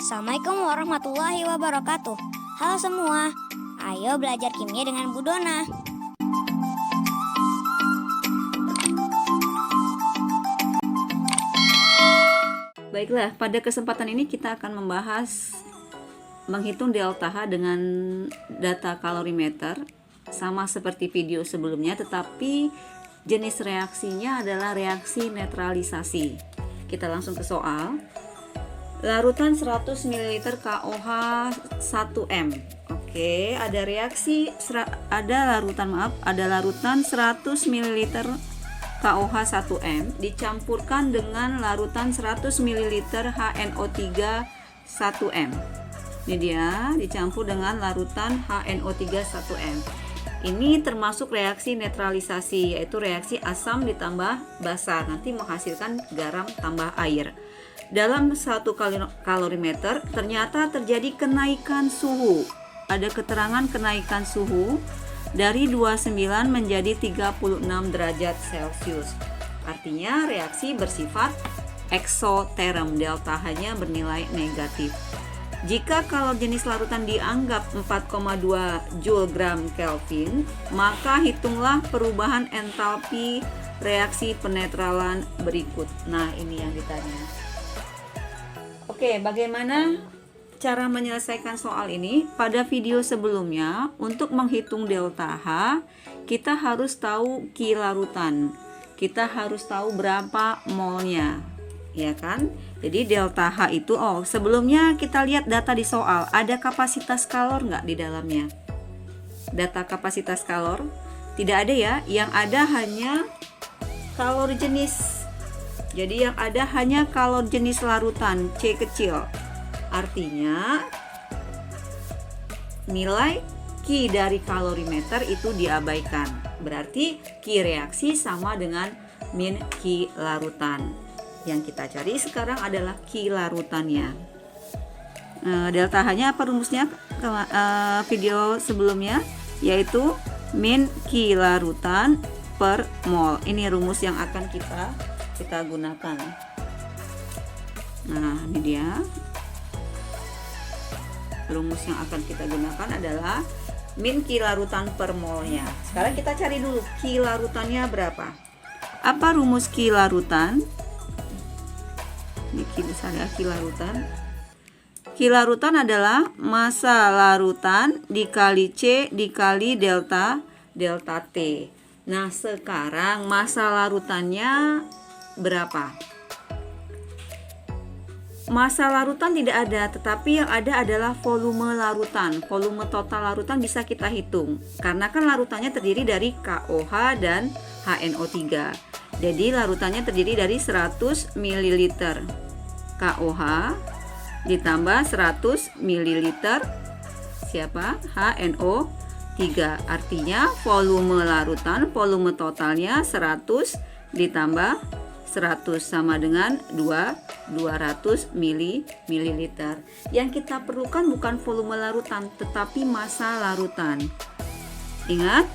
Assalamualaikum warahmatullahi wabarakatuh. Halo semua, ayo belajar kimia dengan Bu Dona. Baiklah, pada kesempatan ini kita akan membahas menghitung delta H dengan data kalorimeter, sama seperti video sebelumnya, tetapi jenis reaksinya adalah reaksi netralisasi. Kita langsung ke soal. Larutan 100 ml KOH 1M. Oke, ada larutan 100 ml KOH 1M dicampurkan dengan larutan 100 ml HNO3 1M. Ini dia dicampur dengan larutan HNO3 1M. Ini termasuk reaksi netralisasi, yaitu reaksi asam ditambah basa, nanti menghasilkan garam tambah air. Dalam satu kalorimeter ternyata terjadi kenaikan suhu. Ada keterangan kenaikan suhu dari 29 menjadi 36 derajat Celcius. Artinya reaksi bersifat eksoterm, delta H-nya bernilai negatif. Jika kalor jenis larutan dianggap 4,2 Joule gram Kelvin, maka hitunglah perubahan entalpi reaksi penetralan berikut. Nah, ini yang ditanya. Oke, bagaimana cara menyelesaikan soal ini? Pada video sebelumnya, untuk menghitung delta H, kita harus tahu Ki larutan. Kita harus tahu berapa molnya, ya kan? Jadi delta H itu, sebelumnya kita lihat data di soal. Ada kapasitas kalor nggak di dalamnya? Data kapasitas kalor? Tidak ada ya, yang ada hanya kalor jenis. Jadi yang ada hanya kalor jenis larutan, C kecil. Artinya nilai Ki dari kalorimeter itu diabaikan. Berarti Ki reaksi sama dengan min Ki larutan. Yang kita cari sekarang adalah Ki larutannya. Delta H-nya apa rumusnya? Video sebelumnya, yaitu min Ki larutan per mol. Ini rumus yang akan kita gunakan. Nah, ini dia. Rumus yang akan kita gunakan adalah min Ki larutan per molnya. Sekarang kita cari dulu Ki larutannya berapa. Apa rumus Ki larutan? Ini Ki larutan. Ki larutan adalah massa larutan dikali C dikali delta T. Nah, sekarang massa larutannya berapa? Massa larutan tidak ada, tetapi yang ada adalah volume larutan. Volume total larutan bisa kita hitung, karena kan larutannya terdiri dari KOH dan HNO3. Jadi larutannya terdiri dari 100 ml KOH ditambah 100 ml HNO3. Artinya volume larutan, volume totalnya 100 ditambah 100 sama dengan 200 ml. Yang kita perlukan bukan volume larutan, tetapi massa larutan. Ingat,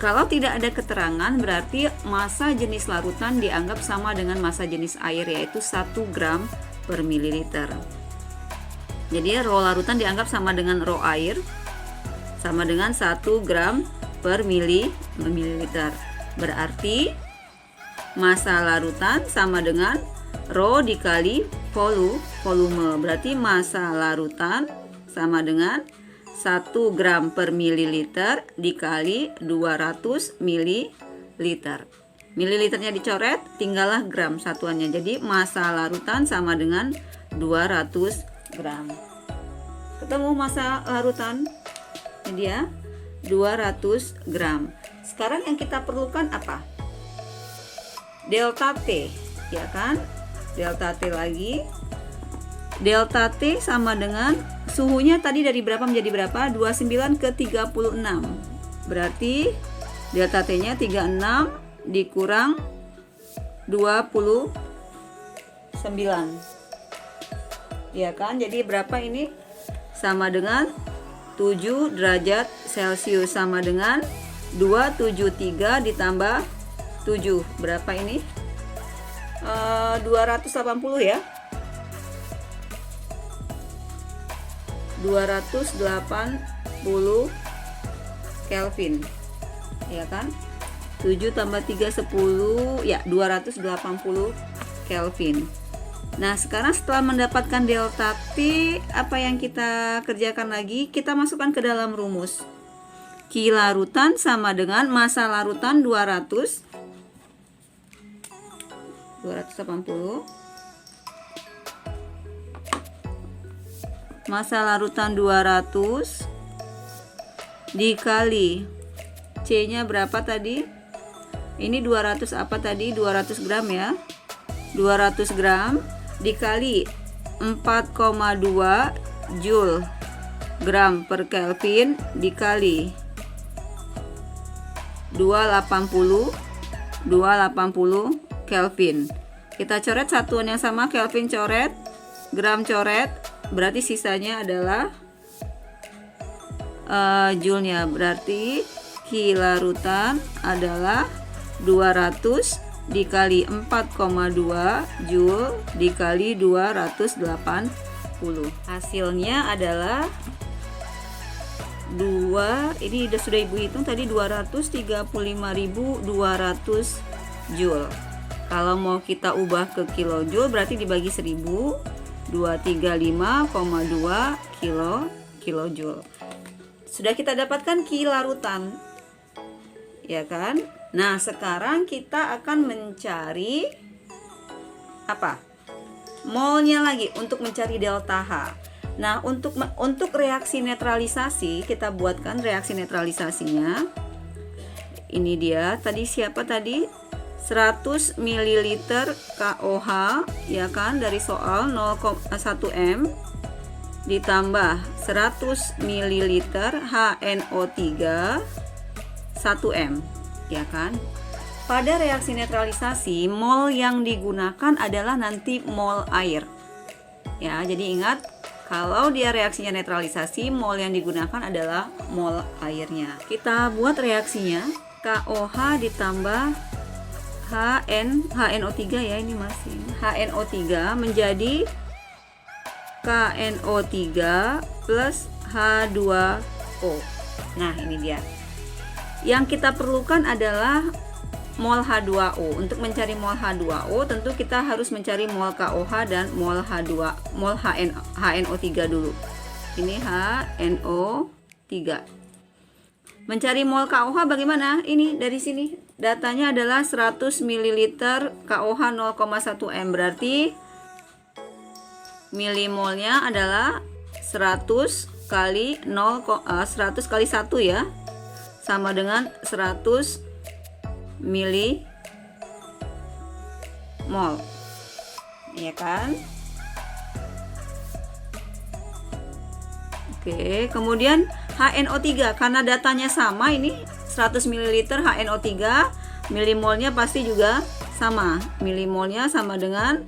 kalau tidak ada keterangan berarti massa jenis larutan dianggap sama dengan massa jenis air, yaitu 1 gram per mililiter. Jadi rho larutan dianggap sama dengan rho air, sama dengan 1 gram per mililiter. Berarti massa larutan sama dengan rho dikali volume. Berarti massa larutan sama dengan 1 gram per mililiter dikali 200 mililiter. Mililiternya dicoret, tinggallah gram satuannya. Jadi massa larutan sama dengan 200 gram. Ketemu massa larutan? Ini dia, 200 gram. Sekarang yang kita perlukan apa? Delta T, ya kan? Delta T lagi. Delta T sama dengan suhunya tadi dari berapa menjadi berapa? 29 ke 36. Berarti delta T-nya 36 dikurang 29. Ya kan? Jadi berapa ini? Sama dengan 7 derajat Celcius, sama dengan 273 ditambah 7. Berapa ini? 280 ya. 280 Kelvin, ya kan? 7 tambah 3 10, ya 280 Kelvin. Nah, sekarang setelah mendapatkan delta T, apa yang kita kerjakan lagi? Kita masukkan ke dalam rumus. Q larutan sama dengan massa larutan 280. Massa larutan 200 dikali C-nya berapa tadi? Ini 200 apa tadi? 200 gram ya. 200 gram dikali 4,2 Joule gram per Kelvin dikali 280 Kelvin. Kita coret satuan yang sama, Kelvin coret, gram coret, berarti sisanya adalah Joule-nya. Berarti Q larutan adalah 200 dikali 4,2 Joule dikali 280. Hasilnya adalah ini sudah Ibu hitung tadi 235.200 Joule. Kalau mau kita ubah ke kilojoule berarti dibagi 1000, 235,2 kilojoule. Sudah kita dapatkan Q larutan, ya kan? Nah, sekarang kita akan mencari apa? Molnya lagi untuk mencari delta H. Nah, untuk reaksi netralisasi, kita buatkan reaksi netralisasinya. Ini dia, tadi siapa tadi? 100 ml KOH, ya kan? Dari soal 0,1 M ditambah 100 ml HNO3 1 M, ya kan? Pada reaksi netralisasi, mol yang digunakan adalah nanti mol air. Ya, jadi ingat, kalau dia reaksinya netralisasi, mol yang digunakan adalah mol airnya. Kita buat reaksinya, KOH ditambah HNO3 ya, ini masih HNO3 menjadi KNO3 plus H2O. Nah, ini dia. Yang kita perlukan adalah mol H2O. Untuk mencari mol H2O, tentu kita harus mencari mol KOH dan mol HNO3 dulu. Ini HNO3. Mencari mol KOH bagaimana? Ini dari sini. Datanya adalah 100 ml KOH 0,1 M. Berarti milimolnya adalah 100 kali 100 kali 1 ya, sama dengan 100 milimol, ya kan? Oke, kemudian HNO3 karena datanya sama, ini 100 ml HNO3, milimolnya pasti juga sama. Milimolnya sama dengan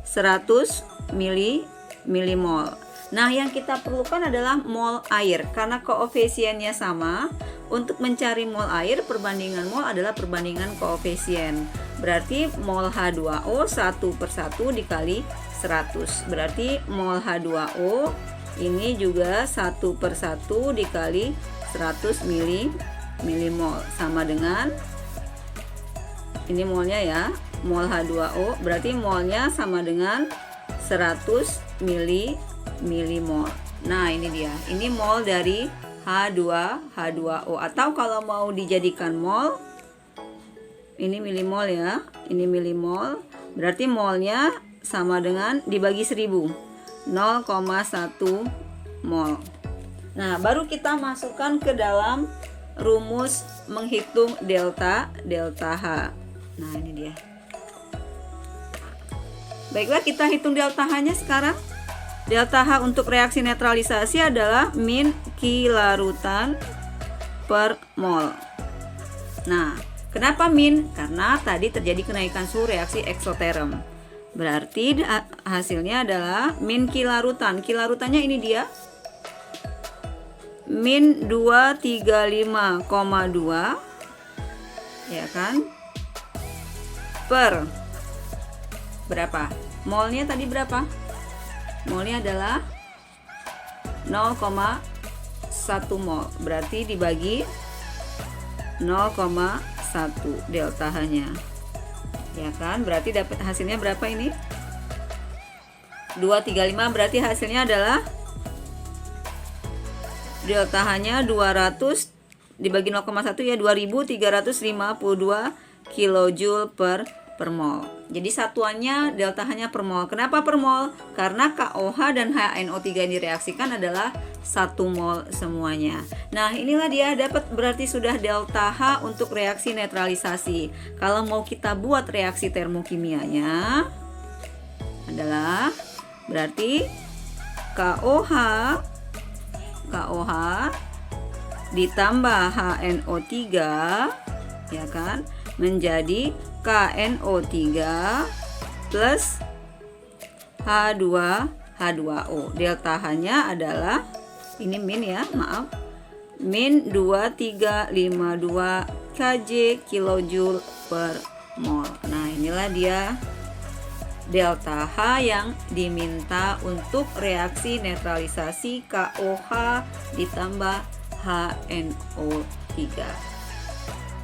100 milimol. Nah, yang kita perlukan adalah mol air. Karena koefisiennya sama, untuk mencari mol air, perbandingan mol adalah perbandingan koefisien. Berarti mol H2O 1/1 dikali 100. Berarti mol H2O ini juga 1/1 dikali 100 milimol. Sama dengan, ini molnya ya, mol H2O. Berarti molnya sama dengan 100 milimol. Nah, ini dia. Ini mol dari H2O. Atau kalau mau dijadikan mol, ini milimol ya. Ini milimol. Berarti molnya sama dengan dibagi 1000. 0,1 mol. Nah, baru kita masukkan ke dalam rumus menghitung delta H. Nah, ini dia. Baiklah, kita hitung delta H-nya sekarang. Delta H untuk reaksi netralisasi adalah min Q larutan per mol. Nah, kenapa min? Karena tadi terjadi kenaikan suhu reaksi eksoterm. Berarti hasilnya adalah min Q larutan. Q larutannya ini dia. Min 235,2, ya kan? Per berapa? Molnya tadi berapa? Molnya adalah 0,1 mol. Berarti dibagi 0,1 delta H-nya. Ya kan? Berarti dapat hasilnya berapa ini? 235, berarti hasilnya adalah delta H-nya 200 dibagi 0,1 ya 2352 kilojoule per mol. Jadi satuannya delta H-nya per mol. Kenapa per mol? Karena KOH dan HNO3 yang direaksikan adalah 1 mol semuanya. Nah, inilah dia dapat berarti sudah delta H untuk reaksi netralisasi. Kalau mau kita buat reaksi termokimianya adalah berarti KOH ditambah HNO3 ya kan menjadi KNO3 plus H2O. Delta H-nya adalah ini min ya, maaf. Min 2352 kJ kilojoule per mol. Nah, inilah dia delta H yang diminta untuk reaksi netralisasi KOH ditambah HNO3.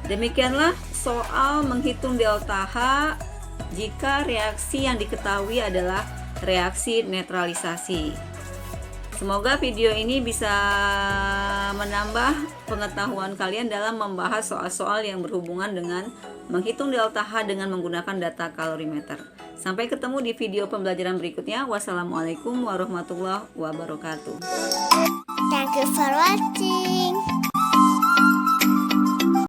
Demikianlah soal menghitung delta H jika reaksi yang diketahui adalah reaksi netralisasi. Semoga video ini bisa menambah pengetahuan kalian dalam membahas soal-soal yang berhubungan dengan menghitung delta H dengan menggunakan data kalorimeter. Sampai ketemu di video pembelajaran berikutnya. Wassalamualaikum warahmatullahi wabarakatuh. Thank you for watching.